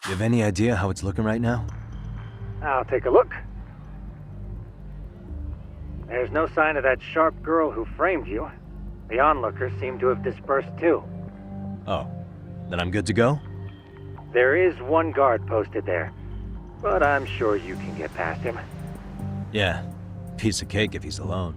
You have any idea how it's looking right now? I'll take a look. There's no sign of that sharp girl who framed you. The onlookers seem to have dispersed too. Oh, then I'm good to go? There is one guard posted there, but I'm sure you can get past him. Yeah, piece of cake if he's alone.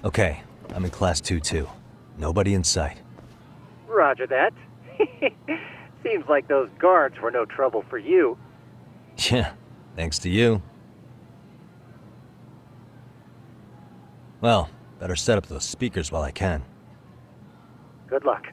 Okay, I'm in Class 2-2. Nobody in sight. Roger that. Seems like those guards were no trouble for you. Yeah, thanks to you. Well, better set up those speakers while I can. Good luck.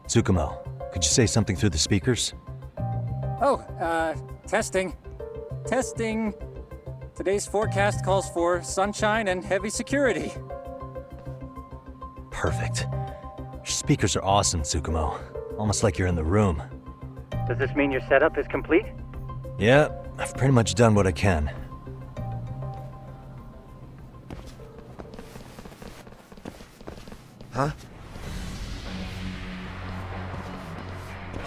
Tsukumo, could you say something through the speakers? Oh, testing. Testing. Today's forecast calls for sunshine and heavy security. Perfect. Your speakers are awesome, Tsukumo. Almost like you're in the room. Does this mean your setup is complete? Yeah, I've pretty much done what I can. Huh?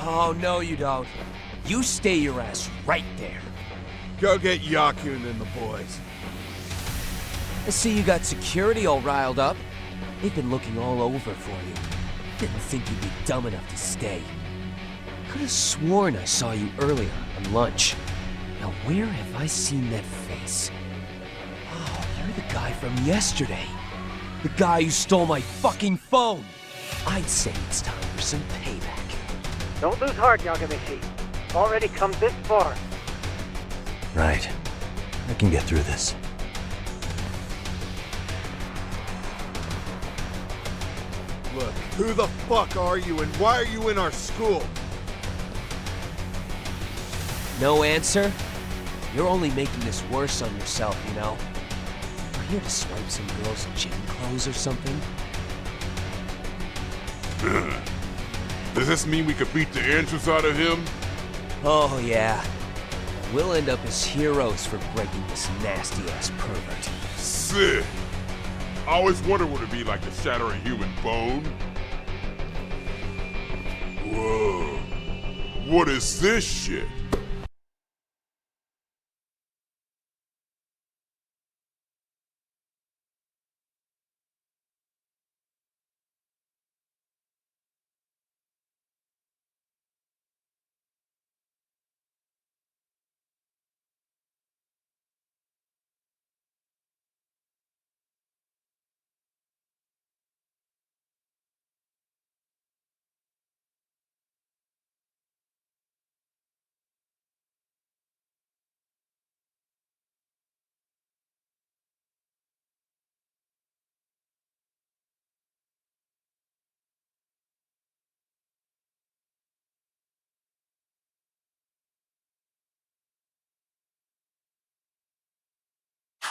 Oh, no you don't. You stay your ass right there. Go get Yakun and the boys. I see you got security all riled up. They've been looking all over for you. Didn't think you'd be dumb enough to stay. Could have sworn I saw you earlier on lunch. Now where have I seen that face? Oh, you're the guy from yesterday. The guy who stole my fucking phone. I'd say it's time for some payback. Don't lose heart, Yagamishi. You've already come this far. Right. I can get through this. Look, who the fuck are you and why are you in our school? No answer? You're only making this worse on yourself, you know? We're here to swipe some girl's gym clothes or something? Does this mean we could beat the answers out of him? Oh, yeah. We'll end up as heroes for breaking this nasty-ass pervert. Sick. I always wondered what it'd be like to shatter a human bone. Whoa. What is this shit?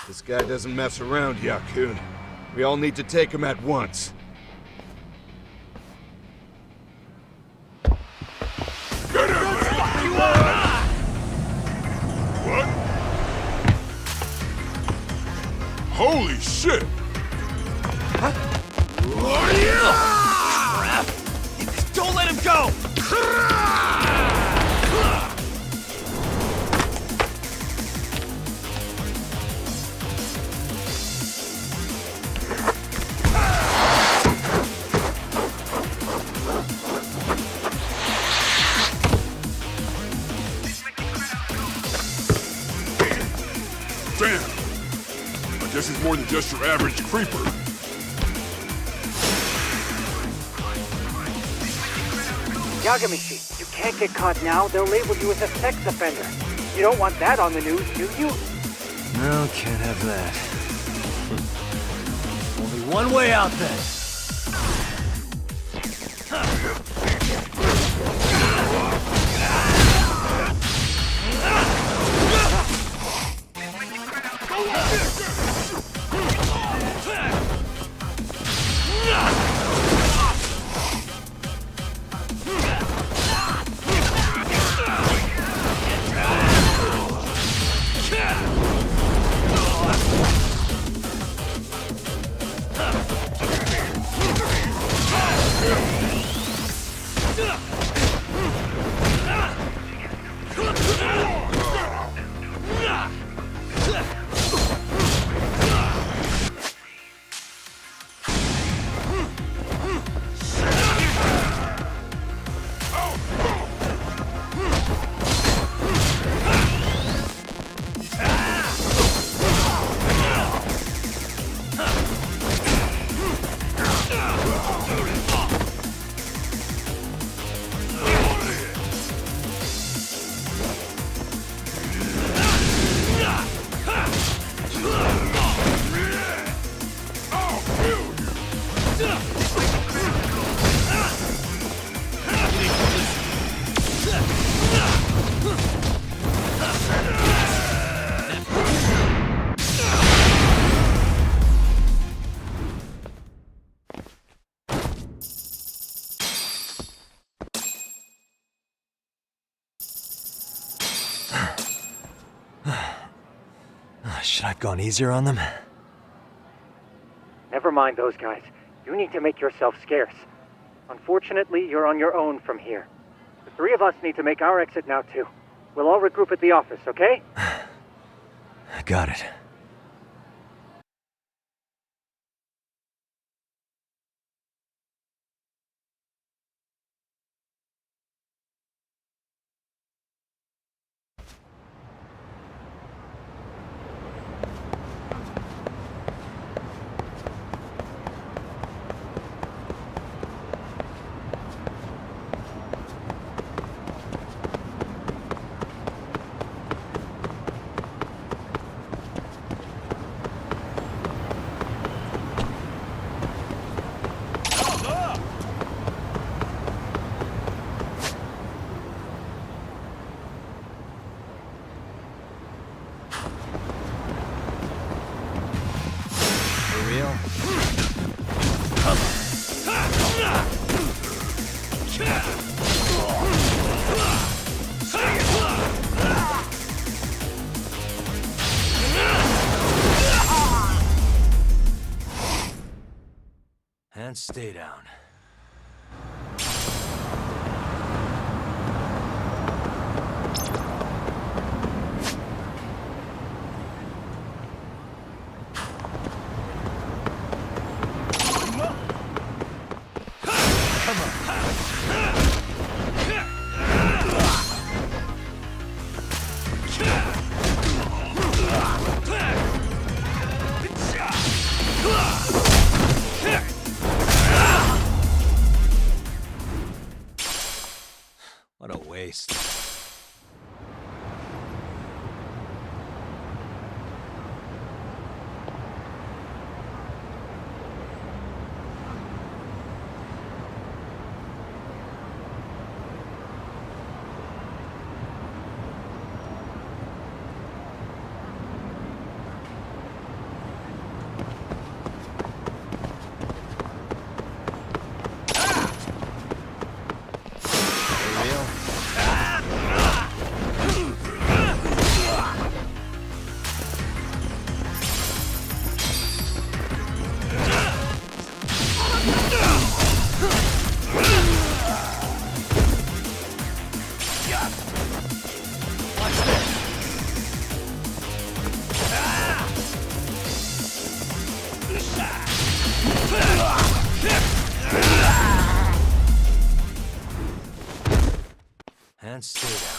This guy doesn't mess around, Yakun. We all need to take him at once. Get him! What? Holy shit! Crap! Don't let him go! Damn! I guess he's more than just your average creeper. Yagamishi, you can't get caught now. They'll label you as a sex offender. You don't want that on the news, do you? No, can't have that. Only one way out then. Should I have gone easier on them? Never mind those guys. You need to make yourself scarce. Unfortunately, you're on your own from here. The three of us need to make our exit now, too. We'll all regroup at the office, okay? Got it. And stay down. What a waste. And stay down.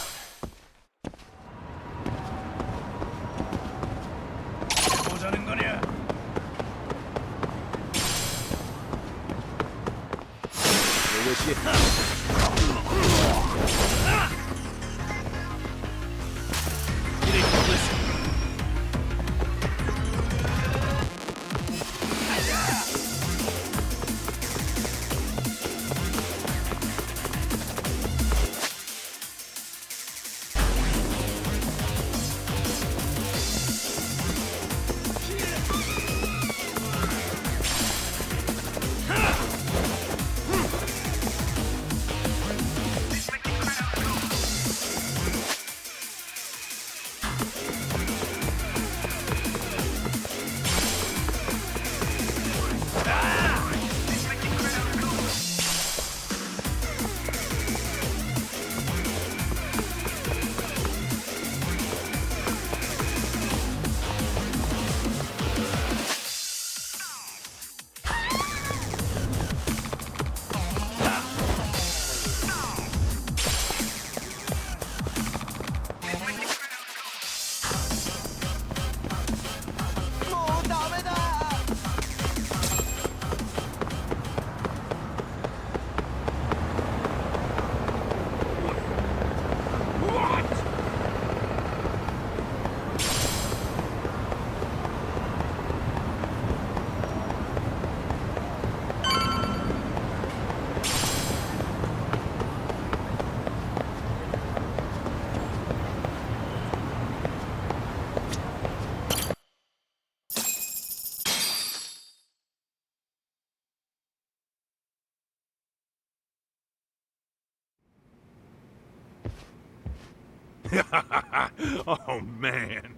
Oh man,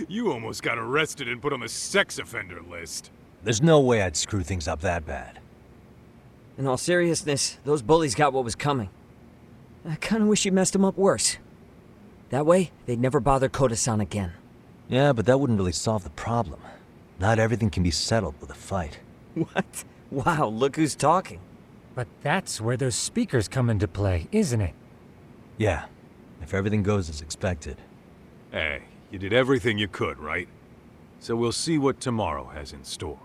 you almost got arrested and put on the sex offender list. There's no way I'd screw things up that bad. In all seriousness, those bullies got what was coming. I kinda wish you messed them up worse. That way, they'd never bother Koda-san again. Yeah, but that wouldn't really solve the problem. Not everything can be settled with a fight. What? Wow, look who's talking. But that's where those speakers come into play, isn't it? Yeah, if everything goes as expected. Hey, you did everything you could, right? So we'll see what tomorrow has in store.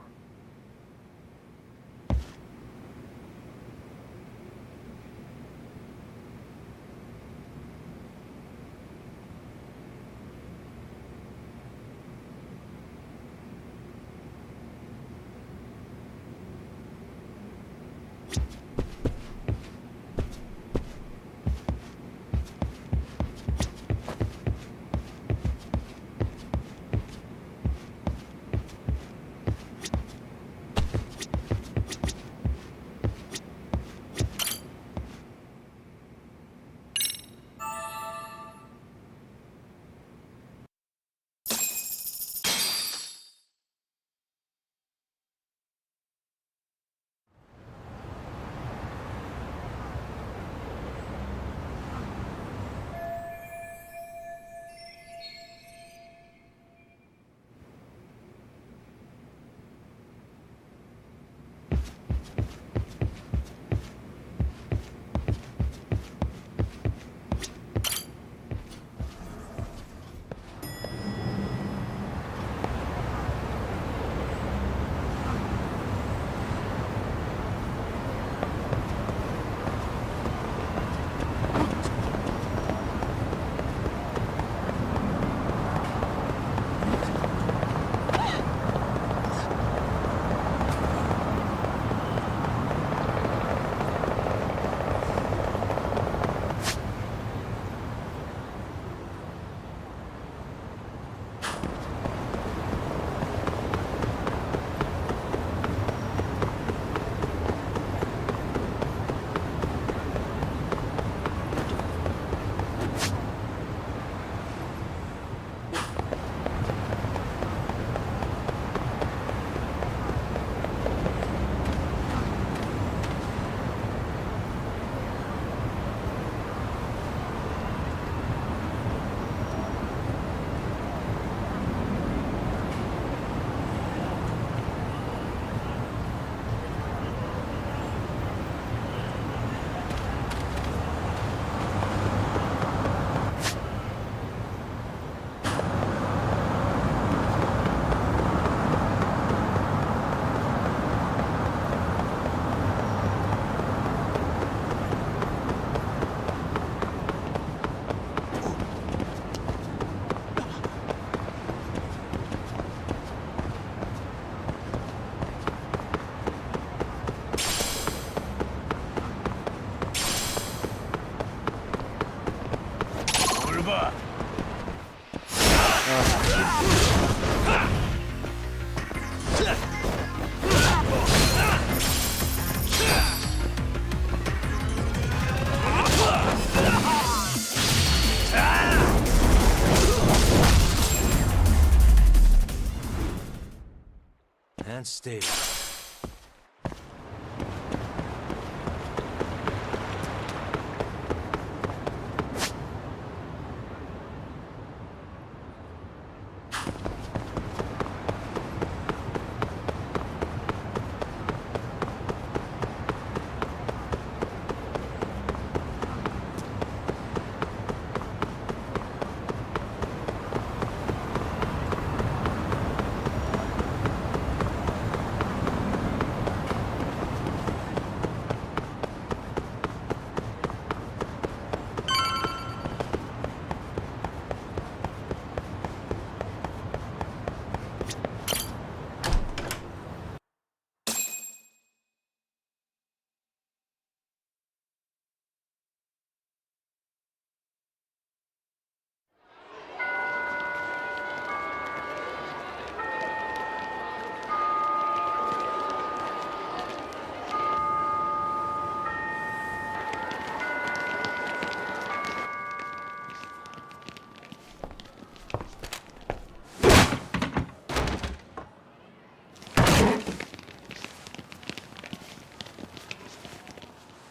And stay.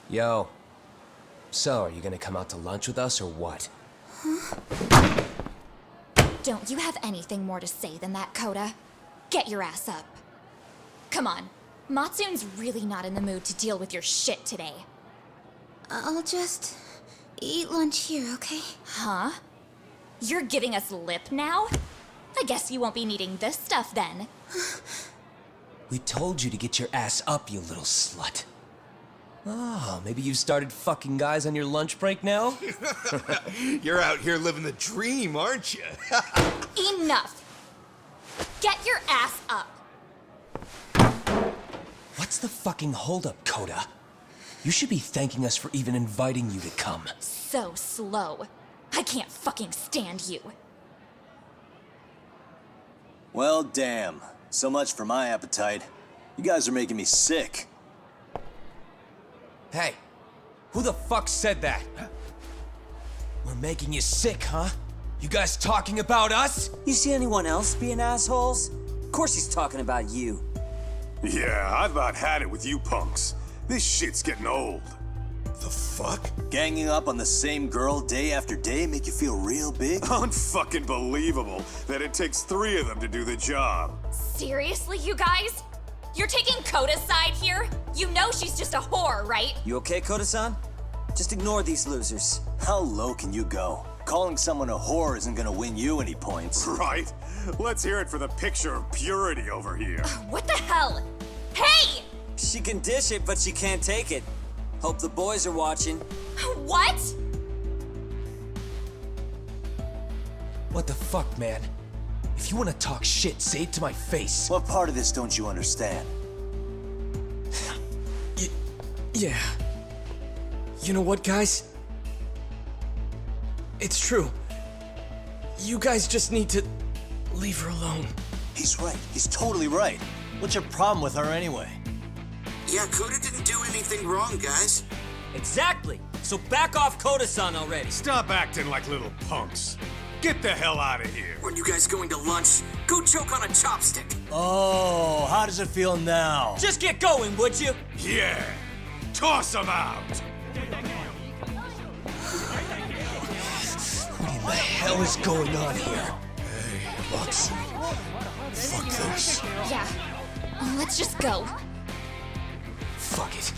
Yo. So, are you gonna come out to lunch with us or what? Don't you have anything more to say than that, Coda? Get your ass up. Come on. Matsun's really not in the mood to deal with your shit today. I'll just eat lunch here, okay? Huh? You're giving us lip now? I guess you won't be needing this stuff then. We told you to get your ass up, you little slut. Oh, maybe you started fucking guys on your lunch break now? You're out here living the dream, aren't you? Enough! Get your ass up! What's the fucking holdup, Coda? You should be thanking us for even inviting you to come. So slow. I can't fucking stand you. Well, damn. So much for my appetite. You guys are making me sick. Hey, who the fuck said that? We're making you sick, huh? You guys talking about us? You see anyone else being assholes? Of course he's talking about you. Yeah, I've about had it with you punks. This shit's getting old. The fuck? Ganging up on the same girl day after day make you feel real big? Unfucking believable that it takes 3 of them to do the job. Seriously, you guys? You're taking Coda's side here? You know she's just a whore, right? You okay, Koda-san? Just ignore these losers. How low can you go? Calling someone a whore isn't gonna win you any points. Right? Let's hear it for the picture of purity over here. What the hell? Hey! She can dish it, but she can't take it. Hope the boys are watching. What? What the fuck, man? If you want to talk shit, say it to my face. What part of this don't you understand? Yeah. You know what, guys? It's true. You guys just need to leave her alone. He's right. He's totally right. What's your problem with her anyway? Yeah, Coda didn't do anything wrong, guys. Exactly. So back off Koda-san already. Stop acting like little punks. Get the hell out of here. Weren't you guys going to lunch? Go choke on a chopstick. Oh, how does it feel now? Just get going, would you? Yeah. Toss them out. What in the hell is going on here? Hey, Watson. Fuck this. Yeah. Let's just go. Fuck it.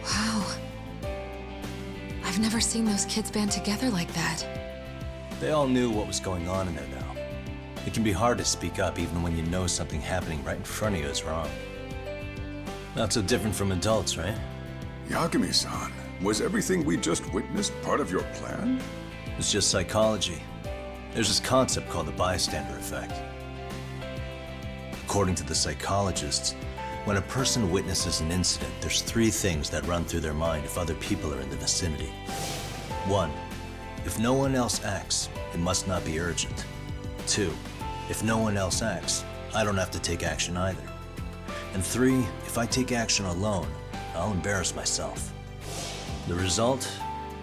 Wow. I've never seen those kids band together like that. They all knew what was going on in there now. It can be hard to speak up even when you know something happening right in front of you is wrong. Not so different from adults, right? Yagami-san, was everything we just witnessed part of your plan? It's just psychology. There's this concept called the bystander effect. According to the psychologists, When a person witnesses an incident, there's 3 things that run through their mind if other people are in the vicinity. 1. If no one else acts, it must not be urgent. 2. If no one else acts, I don't have to take action either. And 3. If I take action alone, I'll embarrass myself. The result?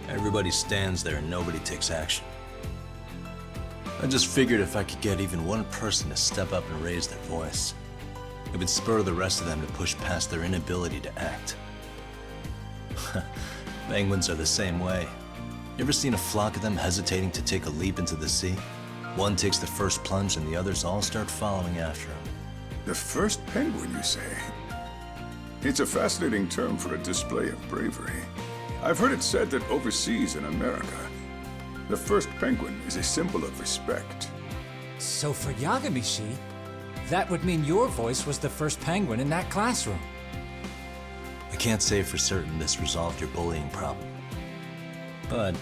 Everybody stands there and nobody takes action. I just figured if I could get even one person to step up and raise their voice, it would spur the rest of them to push past their inability to act. Penguins are the same way. You ever seen a flock of them hesitating to take a leap into the sea? One takes the first plunge and the others all start following after him. The first penguin, you say? It's a fascinating term for a display of bravery. I've heard it said that overseas in America, the first penguin is a symbol of respect. So for Yagami-shi, that would mean your voice was the first penguin in that classroom. I can't say for certain this resolved your bullying problem. But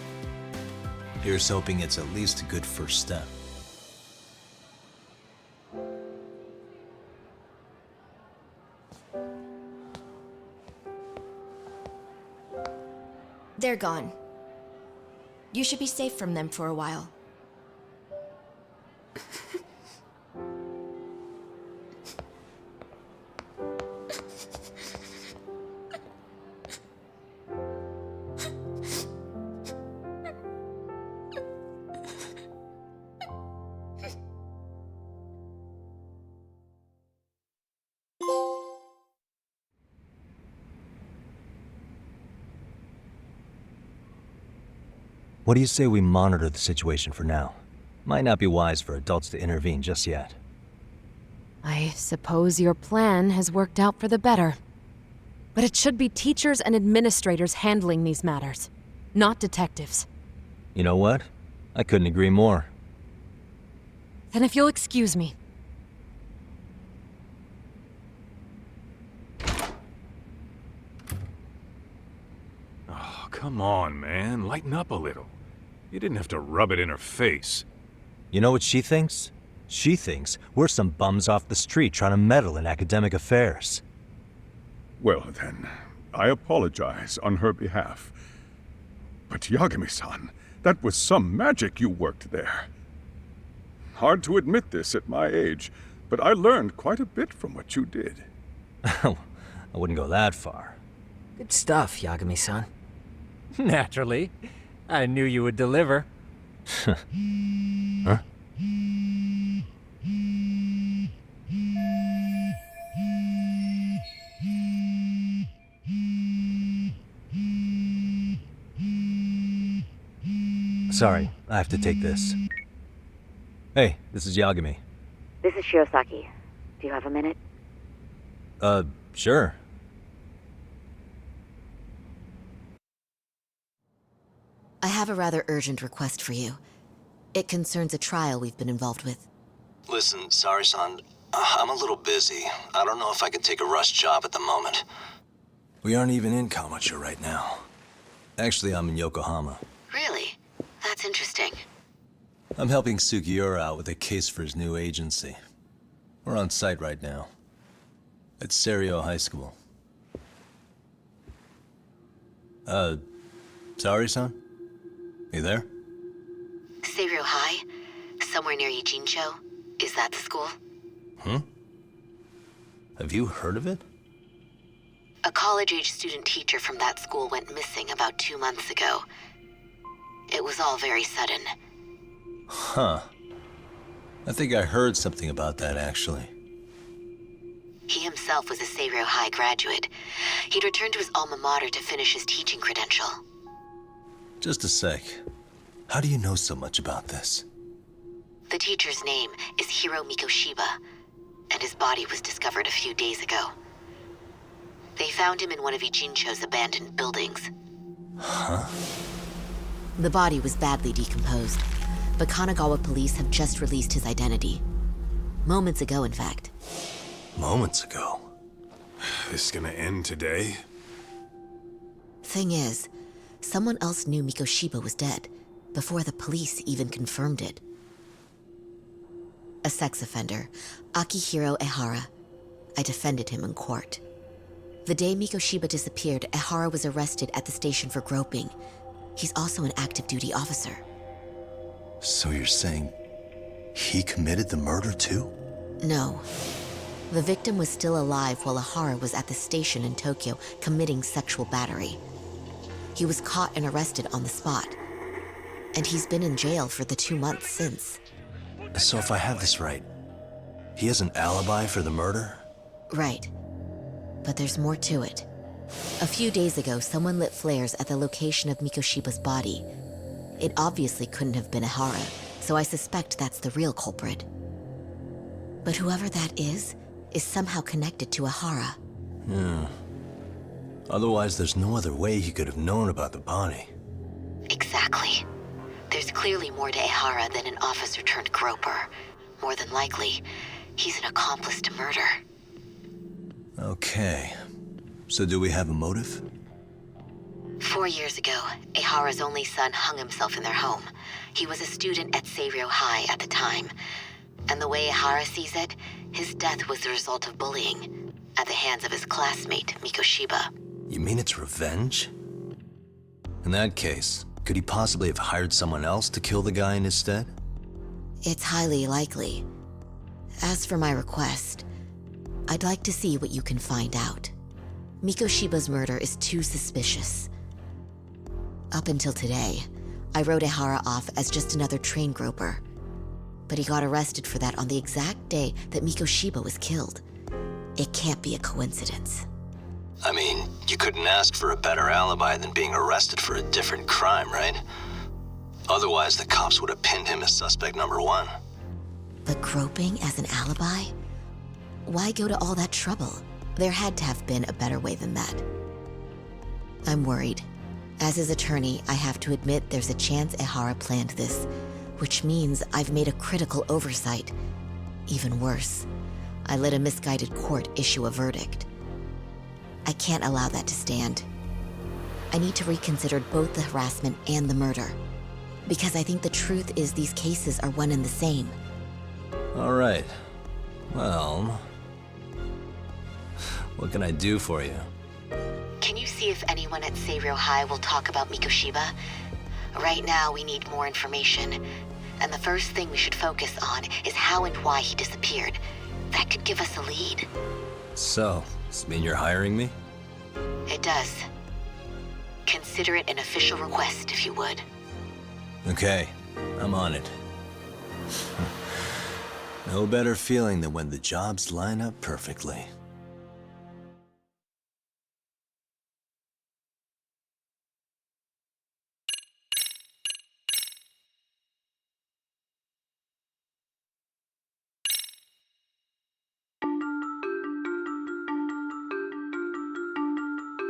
here's hoping it's at least a good first step. They're gone. You should be safe from them for a while. What do you say we monitor the situation for now? Might not be wise for adults to intervene just yet. I suppose your plan has worked out for the better. But it should be teachers and administrators handling these matters, not detectives. You know what? I couldn't agree more. Then if you'll excuse me. Oh, come on, man. Lighten up a little. You didn't have to rub it in her face. You know what she thinks? She thinks we're some bums off the street trying to meddle in academic affairs. Well then, I apologize on her behalf. But Yagami-san, that was some magic you worked there. Hard to admit this at my age, but I learned quite a bit from what you did. I wouldn't go that far. Good stuff, Yagami-san. Naturally. I knew you would deliver. Huh? Sorry, I have to take this. Hey, this is Yagami. This is Shirosaki. Do you have a minute? Sure. I have a rather urgent request for you. It concerns a trial we've been involved with. Listen, sorry-san, I'm a little busy. I don't know if I could take a rush job at the moment. We aren't even in Kawachi right now. Actually, I'm in Yokohama. Really? That's interesting. I'm helping Sugiura out with a case for his new agency. We're on site right now. At Serio High School. Sorry-san? You there? Serio High? Somewhere near Ijincho? Is that the school? Have you heard of it? A college-age student teacher from that school went missing about 2 months ago. It was all very sudden. Huh. I think I heard something about that, actually. He himself was a Serio High graduate. He'd returned to his alma mater to finish his teaching credential. Just a sec. How do you know so much about this? The teacher's name is Hiro Mikoshiba, and his body was discovered a few days ago. They found him in one of Ijincho's abandoned buildings. Huh? The body was badly decomposed, but Kanagawa police have just released his identity. Moments ago, in fact. Moments ago? This is gonna end today? Thing is, someone else knew Mikoshiba was dead, before the police even confirmed it. A sex offender, Akihiro Ehara. I defended him in court. The day Mikoshiba disappeared, Ehara was arrested at the station for groping. He's also an active duty officer. So you're saying he committed the murder too? No. The victim was still alive while Ehara was at the station in Tokyo committing sexual battery. He was caught and arrested on the spot. And he's been in jail for the 2 months since. So if I have this right, he has an alibi for the murder? Right. But there's more to it. A few days ago, someone lit flares at the location of Mikoshiba's body. It obviously couldn't have been Ehara, so I suspect that's the real culprit. But whoever that is somehow connected to Ehara. Yeah. Otherwise, there's no other way he could have known about the body. Exactly. There's clearly more to Ehara than an officer turned groper. More than likely, he's an accomplice to murder. Okay. So do we have a motive? 4 years ago, Ehara's only son hung himself in their home. He was a student at Seiryō High at the time. And the way Ehara sees it, his death was the result of bullying at the hands of his classmate, Mikoshiba. You mean it's revenge? In that case, could he possibly have hired someone else to kill the guy in his stead? It's highly likely. As for my request, I'd like to see what you can find out. Mikoshiba's murder is too suspicious. Up until today, I wrote Ehara off as just another train groper. But he got arrested for that on the exact day that Mikoshiba was killed. It can't be a coincidence. I mean, you couldn't ask for a better alibi than being arrested for a different crime, right? Otherwise, the cops would have pinned him as suspect number 1. But groping as an alibi? Why go to all that trouble? There had to have been a better way than that. I'm worried. As his attorney, I have to admit there's a chance Ehara planned this, which means I've made a critical oversight. Even worse, I let a misguided court issue a verdict. I can't allow that to stand. I need to reconsider both the harassment and the murder, because I think the truth is these cases are one and the same. All right. Well, what can I do for you? Can you see if anyone at Seiryō High will talk about Mikoshiba? Right now, we need more information. And the first thing we should focus on is how and why he disappeared. That could give us a lead. So, does it mean you're hiring me? It does. Consider it an official request, if you would. Okay, I'm on it. No better feeling than when the jobs line up perfectly.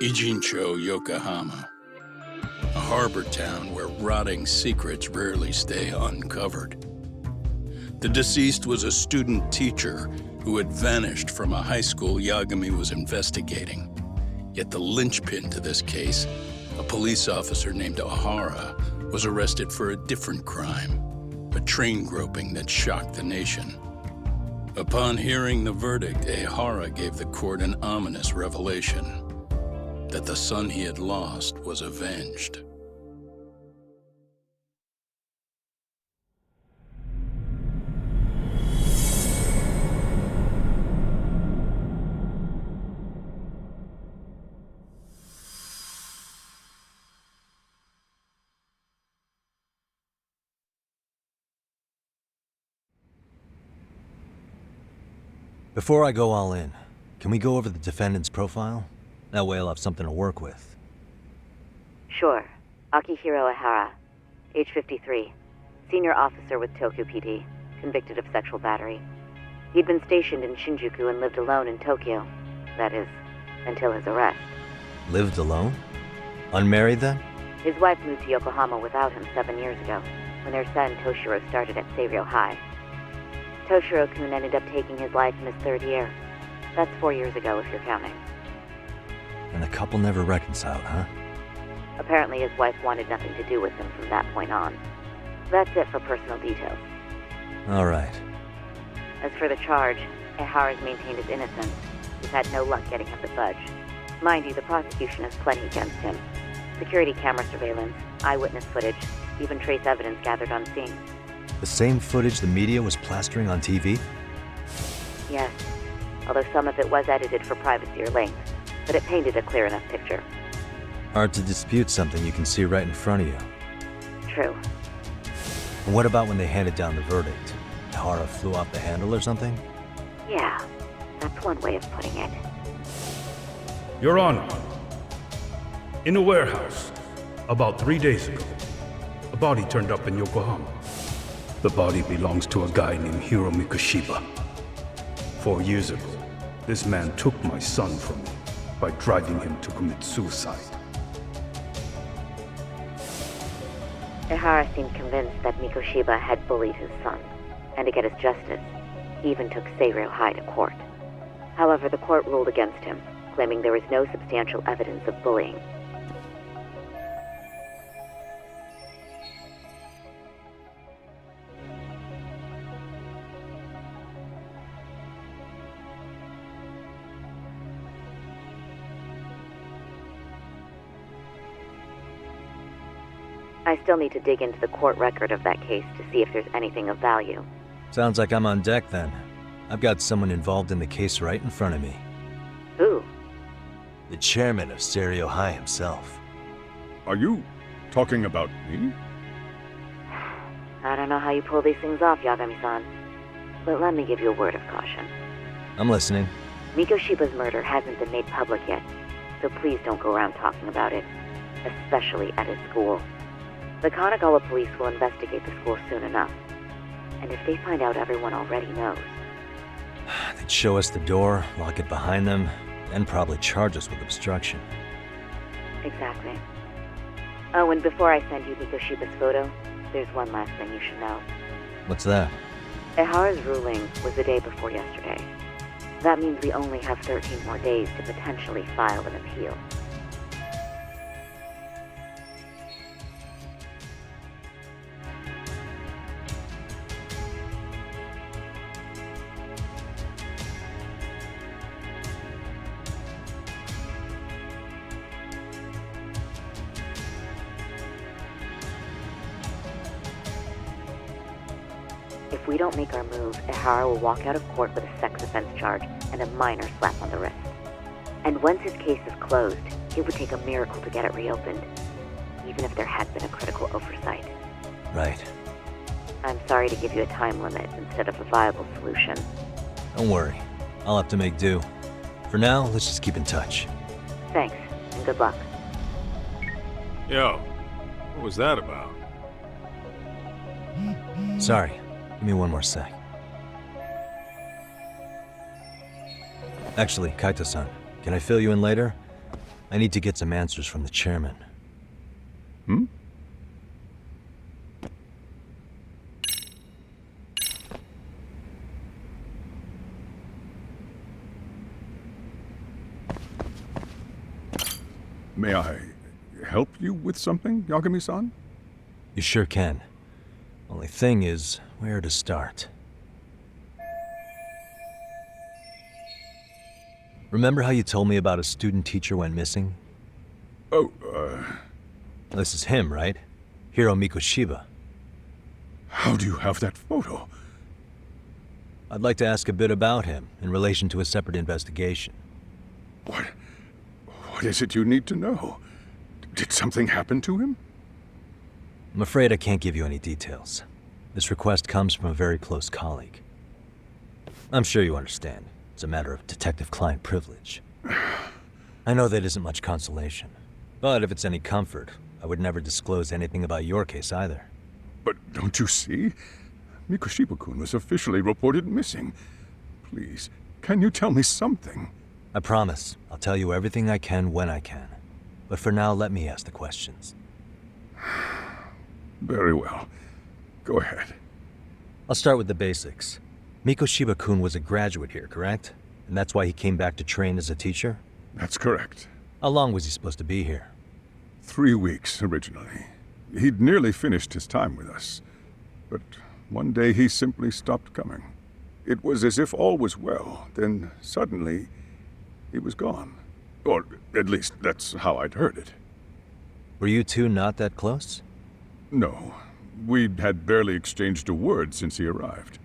Ijincho, Yokohama. A harbor town where rotting secrets rarely stay uncovered. The deceased was a student teacher who had vanished from a high school Yagami was investigating. Yet the linchpin to this case, a police officer named Ehara, was arrested for a different crime, a train groping that shocked the nation. Upon hearing the verdict, Ehara gave the court an ominous revelation: that the son he had lost was avenged. Before I go all in, can we go over the defendant's profile? That way I'll have something to work with. Sure. Akihiro Ehara, age 53, senior officer with Tokyo PD, convicted of sexual battery. He'd been stationed in Shinjuku and lived alone in Tokyo. That is, until his arrest. Lived alone? Unmarried then? His wife moved to Yokohama without him 7 years ago, when their son Toshiro started at Seiryō High. Toshiro-kun ended up taking his life in his 3rd year. That's 4 years ago if you're counting. And the couple never reconciled, huh? Apparently his wife wanted nothing to do with him from that point on. That's it for personal details. All right. As for the charge, Ehara's maintained his innocence. We've had no luck getting him to budge. Mind you, the prosecution has plenty against him. Security camera surveillance, eyewitness footage, even trace evidence gathered on scene. The same footage the media was plastering on TV? Yes, although some of it was edited for privacy or length, but it painted a clear enough picture. Hard to dispute something you can see right in front of you. True. And what about when they handed down the verdict? Hara flew off the handle or something? Yeah, that's one way of putting it. Your Honor, in a warehouse, about 3 days ago, a body turned up in Yokohama. The body belongs to a guy named Hiro Mikoshiba. 4 years ago, this man took my son from me by driving him to commit suicide. Ihara seemed convinced that Mikoshiba had bullied his son, and to get his justice, even took Seiryō High to court. However, the court ruled against him, claiming there was no substantial evidence of bullying. I still need to dig into the court record of that case to see if there's anything of value. Sounds like I'm on deck then. I've got someone involved in the case right in front of me. Who? The chairman of Seiryō High himself. Are you talking about me? I don't know how you pull these things off, Yagami-san, but let me give you a word of caution. I'm listening. Mikoshiba's murder hasn't been made public yet, so please don't go around talking about it, especially at his school. The Kanagawa police will investigate the school soon enough, and if they find out everyone already knows... They'd show us the door, lock it behind them, and probably charge us with obstruction. Exactly. Oh, and before I send you Mikoshiba's photo, there's one last thing you should know. What's that? Ihara's ruling was the day before yesterday. That means we only have 13 more days to potentially file an appeal. If we don't make our move, Ihara will walk out of court with a sex offense charge and a minor slap on the wrist. And once his case is closed, it would take a miracle to get it reopened, even if there had been a critical oversight. Right. I'm sorry to give you a time limit instead of a viable solution. Don't worry. I'll have to make do. For now, let's just keep in touch. Thanks, and good luck. Yo, what was that about? Sorry. Give me one more sec. Actually, Kaito-san, can I fill you in later? I need to get some answers from the chairman. Hmm? May I help you with something, Yagami-san? You sure can. Only thing is, where to start? Remember how you told me about a student teacher went missing? Oh, This is him, right? Hiro Mikoshiba. How do you have that photo? I'd like to ask a bit about him in relation to a separate investigation. What is it you need to know? Did something happen to him? I'm afraid I can't give you any details. This request comes from a very close colleague. I'm sure you understand. It's a matter of detective-client privilege. I know that isn't much consolation. But if it's any comfort, I would never disclose anything about your case either. But don't you see? Mikoshiba-kun was officially reported missing. Please, can you tell me something? I promise. I'll tell you everything I can when I can. But for now, let me ask the questions. Very well. Go ahead. I'll start with the basics. Mikoshiba-kun was a graduate here, correct? And that's why he came back to train as a teacher? That's correct. How long was he supposed to be here? 3 weeks, originally. He'd nearly finished his time with us. But one day he simply stopped coming. It was as if all was well. Then, suddenly, he was gone. Or at least that's how I'd heard it. Were you two not that close? No. We'd had barely exchanged a word since he arrived.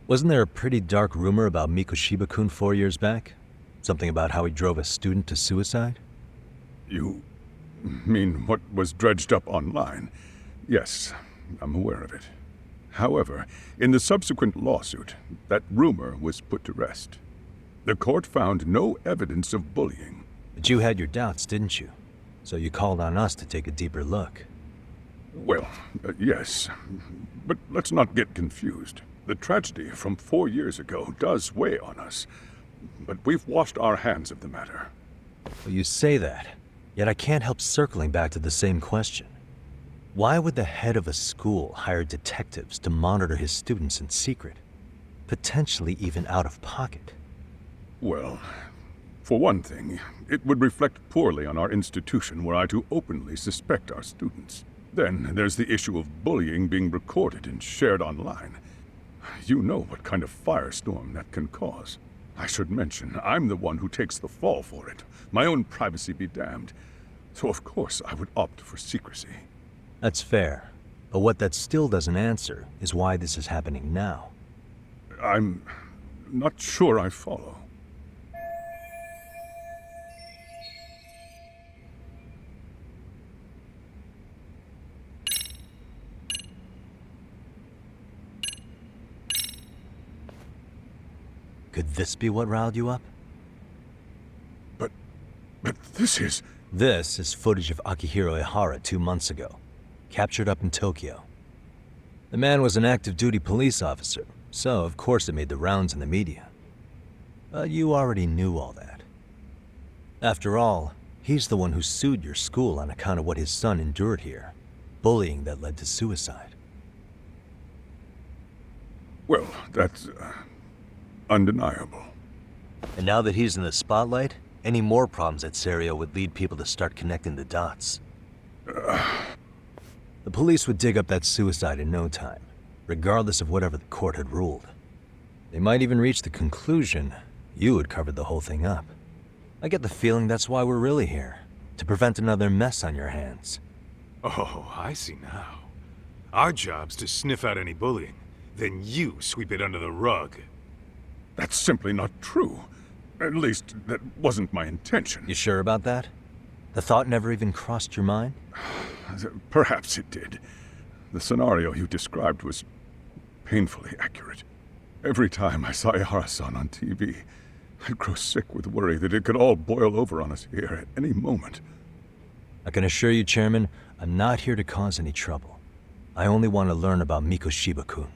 Wasn't there a pretty dark rumor about Mikoshiba-kun 4 years back? Something about how he drove a student to suicide? You mean what was dredged up online? Yes, I'm aware of it. However, in the subsequent lawsuit, that rumor was put to rest. The court found no evidence of bullying. But you had your doubts, didn't you? So you called on us to take a deeper look. Well, yes. But let's not get confused. The tragedy from 4 years ago does weigh on us. But we've washed our hands of the matter. Well, you say that, yet I can't help circling back to the same question. Why would the head of a school hire detectives to monitor his students in secret? Potentially even out of pocket. Well, for one thing, it would reflect poorly on our institution were I to openly suspect our students. Then there's the issue of bullying being recorded and shared online. You know what kind of firestorm that can cause. I should mention, I'm the one who takes the fall for it. My own privacy be damned. So of course I would opt for secrecy. That's fair. But what that still doesn't answer is why this is happening now. I'm not sure I follow. Could this be what riled you up? But this is... This is footage of Akihiro Ihara 2 months ago, captured up in Tokyo. The man was an active duty police officer, so of course it made the rounds in the media. But you already knew all that. After all, he's the one who sued your school on account of what his son endured here, bullying that led to suicide. Well, that's undeniable. And now that he's in the spotlight, any more problems at Serio would lead people to start connecting the dots. The police would dig up that suicide in no time, regardless of whatever the court had ruled. They might even reach the conclusion you had covered the whole thing up. I get the feeling that's why we're really here, to prevent another mess on your hands. Oh, I see now. Our job's to sniff out any bullying, then you sweep it under the rug. That's simply not true. At least, that wasn't my intention. You sure about that? The thought never even crossed your mind? Perhaps it did. The scenario you described was painfully accurate. Every time I saw Ihara-san on TV, I'd grow sick with worry that it could all boil over on us here at any moment. I can assure you, Chairman, I'm not here to cause any trouble. I only want to learn about Mikoshiba-kun.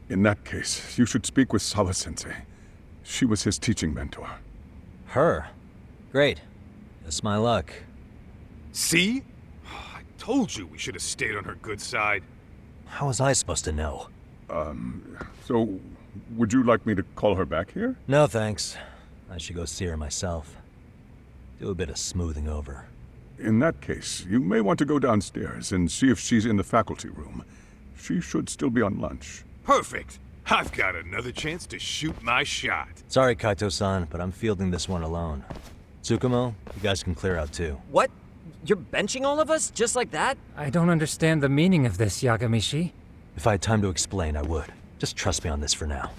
In that case, you should speak with Sawa-sensei. She was his teaching mentor. Her? Great. That's my luck. See? I told you we should have stayed on her good side. How was I supposed to know? So, would you like me to call her back here? No, thanks. I should go see her myself. Do a bit of smoothing over. In that case, you may want to go downstairs and see if she's in the faculty room. She should still be on lunch. Perfect! I've got another chance to shoot my shot. Sorry, Kaito-san, but I'm fielding this one alone. Tsukumo, you guys can clear out too. What? You're benching all of us? Just like that? I don't understand the meaning of this, Yagamishi. If I had time to explain, I would. Just trust me on this for now.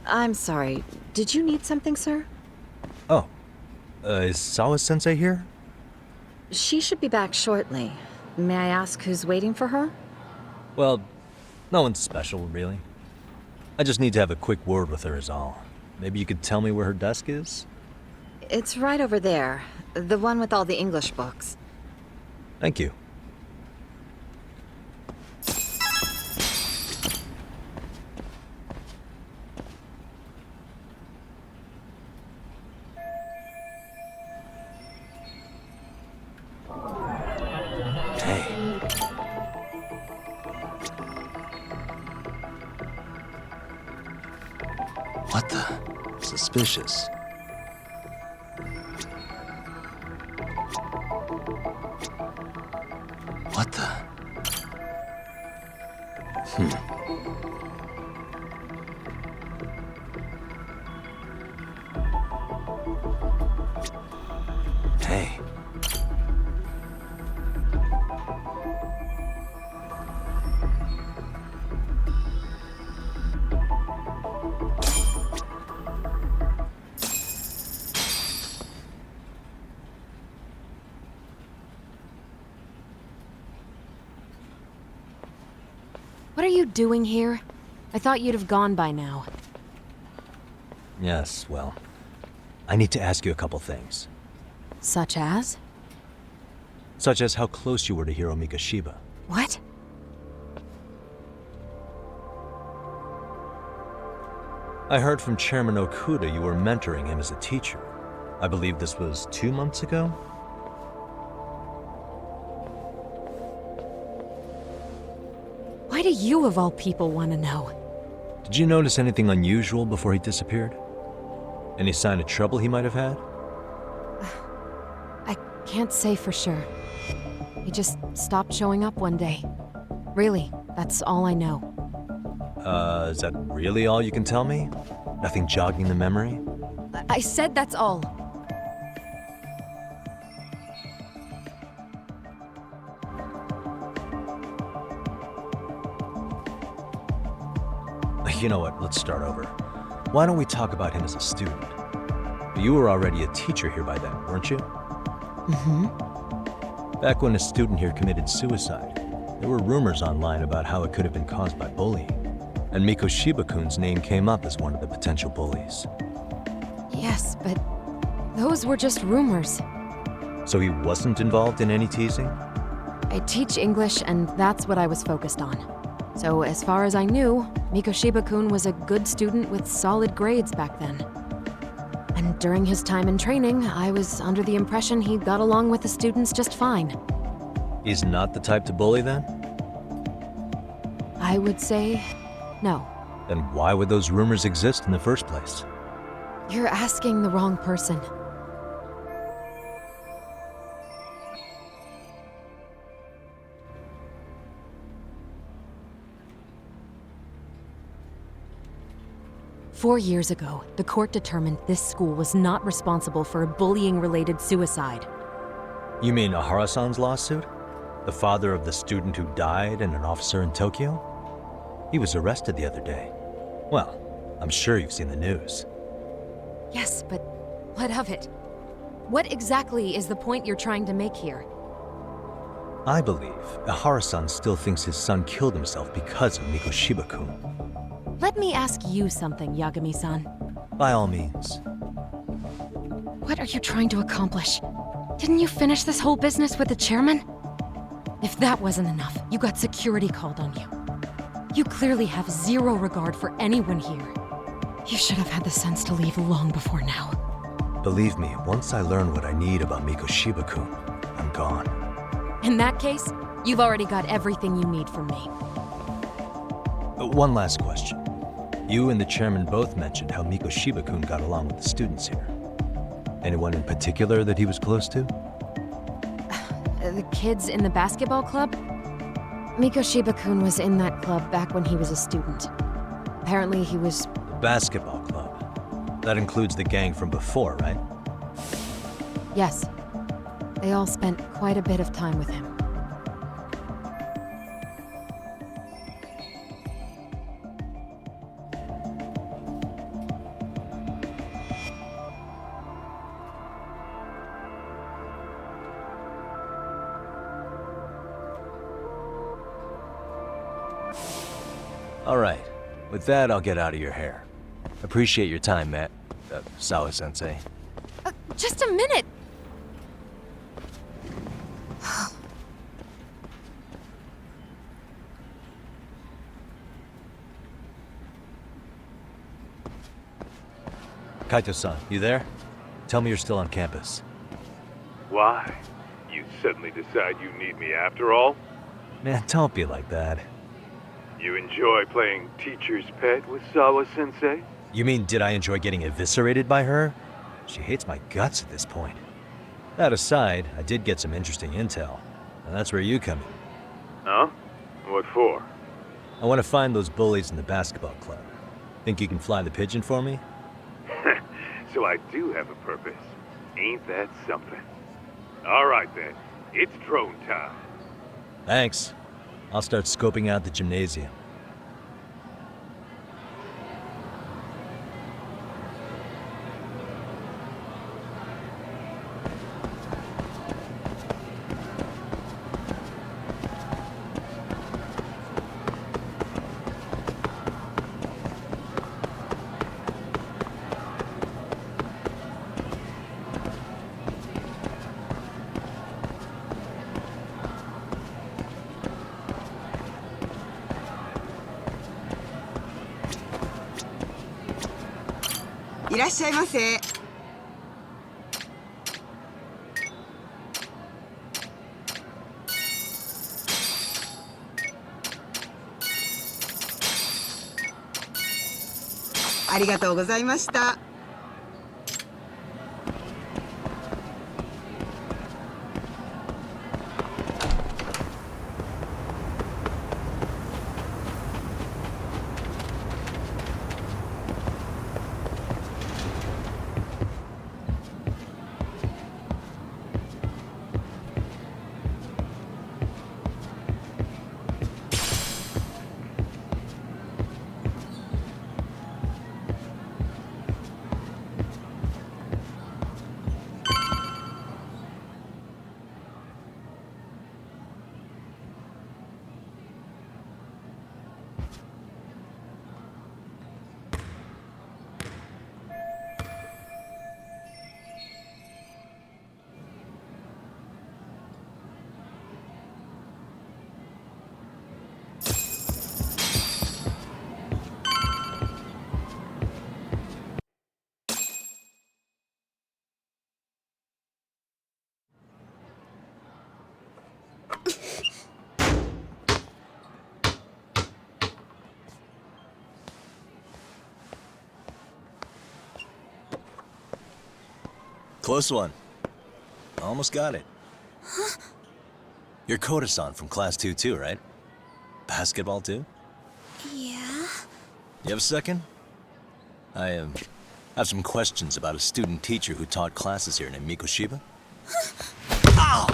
I'm sorry. Did you need something, sir? Oh. Is Sawa-sensei here? She should be back shortly. May I ask who's waiting for her? Well, no one's special, really. I just need to have a quick word with her is all. Maybe you could tell me where her desk is? It's right over there. The one with all the English books. Thank you. What the? Suspicious. What the? Hey. What are you doing here? I thought you'd have gone by now. Yes, well, I need to ask you a couple things. Such as? Such as how close you were to Hiro Mikoshiba. What? I heard from Chairman Okuda you were mentoring him as a teacher. I believe this was 2 months ago? Why do you, of all people, want to know? Did you notice anything unusual before he disappeared? Any sign of trouble he might have had? I can't say for sure. He just stopped showing up one day. Really, that's all I know. Is that really all you can tell me? Nothing jogging the memory? I said that's all. You know what, let's start over. Why don't we talk about him as a student? You were already a teacher here by then, weren't you? Mm-hmm. Back when a student here committed suicide, there were rumors online about how it could have been caused by bullying. And Mikoshiba-kun's name came up as one of the potential bullies. Yes, but those were just rumors. So he wasn't involved in any teasing? I teach English, and that's what I was focused on. So as far as I knew, Mikoshiba-kun was a good student with solid grades back then. And during his time in training, I was under the impression he got along with the students just fine. He's not the type to bully then? I would say no. Then why would those rumors exist in the first place? You're asking the wrong person. Four years ago, the court determined this school was not responsible for a bullying-related suicide. You mean Ahara-san's lawsuit? The father of the student who died and an officer in Tokyo? He was arrested the other day. Well, I'm sure you've seen the news. Yes, but what of it? What exactly is the point you're trying to make here? I believe Ahara-san still thinks his son killed himself because of Mikoshiba-kun. Let me ask you something, Yagami-san. By all means. What are you trying to accomplish? Didn't you finish this whole business with the chairman? If that wasn't enough, you got security called on you. You clearly have zero regard for anyone here. You should have had the sense to leave long before now. Believe me, once I learn what I need about Mikoshiba-kun, I'm gone. In that case, you've already got everything you need from me. One last question. You and the chairman both mentioned how Mikoshiba-kun got along with the students here. Anyone in particular that he was close to? The kids in the basketball club? Mikoshiba-kun was in that club back when he was a student. Apparently he was... The basketball club. That includes the gang from before, right? Yes. They all spent quite a bit of time with him. Alright, with that, I'll get out of your hair. Appreciate your time, Matt. Sawa-sensei. Just a minute! Kaito-san, you there? Tell me you're still on campus. Why? You suddenly decide you need me after all? Man, don't be like that. You enjoy playing teacher's pet with Sawa-sensei? You mean, did I enjoy getting eviscerated by her? She hates my guts at this point. That aside, I did get some interesting intel, and that's where you come in. Huh? What for? I want to find those bullies in the basketball club. Think you can fly the pigeon for me? So I do have a purpose. Ain't that something? Alright then, it's drone time. Thanks. I'll start scoping out the gymnasium.いらっしゃいませ。ありがとうございました。Close one. Almost got it. Huh? You're Koda-san from Class 2 too, right? Basketball too? Yeah? You have a second? I have some questions about a student teacher who taught classes here named Mikoshiba. Ow!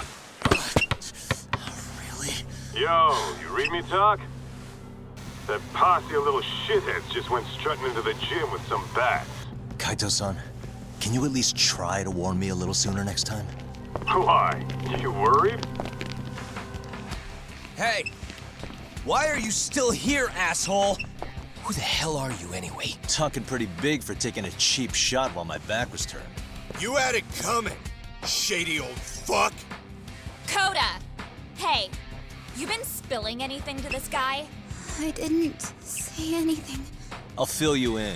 Really? Yo, you read me talk? That posse of little shitheads just went strutting into the gym with some bats. Kaito-san, can you at least try to warn me a little sooner next time? Why? You worried? Hey! Why are you still here, asshole? Who the hell are you anyway? Talking pretty big for taking a cheap shot while my back was turned. You had it coming, shady old fuck! Coda! Hey, you been spilling anything to this guy? I didn't say anything. I'll fill you in.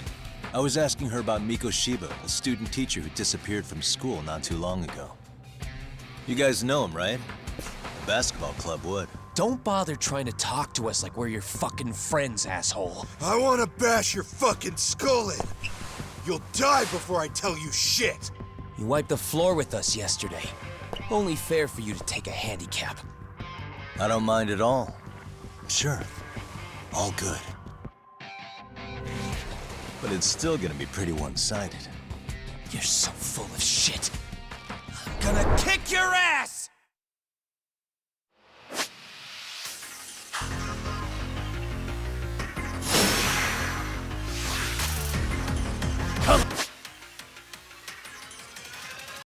I was asking her about Mikoshiba, a student teacher who disappeared from school not too long ago. You guys know him, right? The basketball club would. Don't bother trying to talk to us like we're your fucking friends, asshole. I wanna bash your fucking skull in. You'll die before I tell you shit. You wiped the floor with us yesterday. Only fair for you to take a handicap. I don't mind at all. Sure. All good. But it's still gonna be pretty one-sided. You're so full of shit. I'm gonna kick your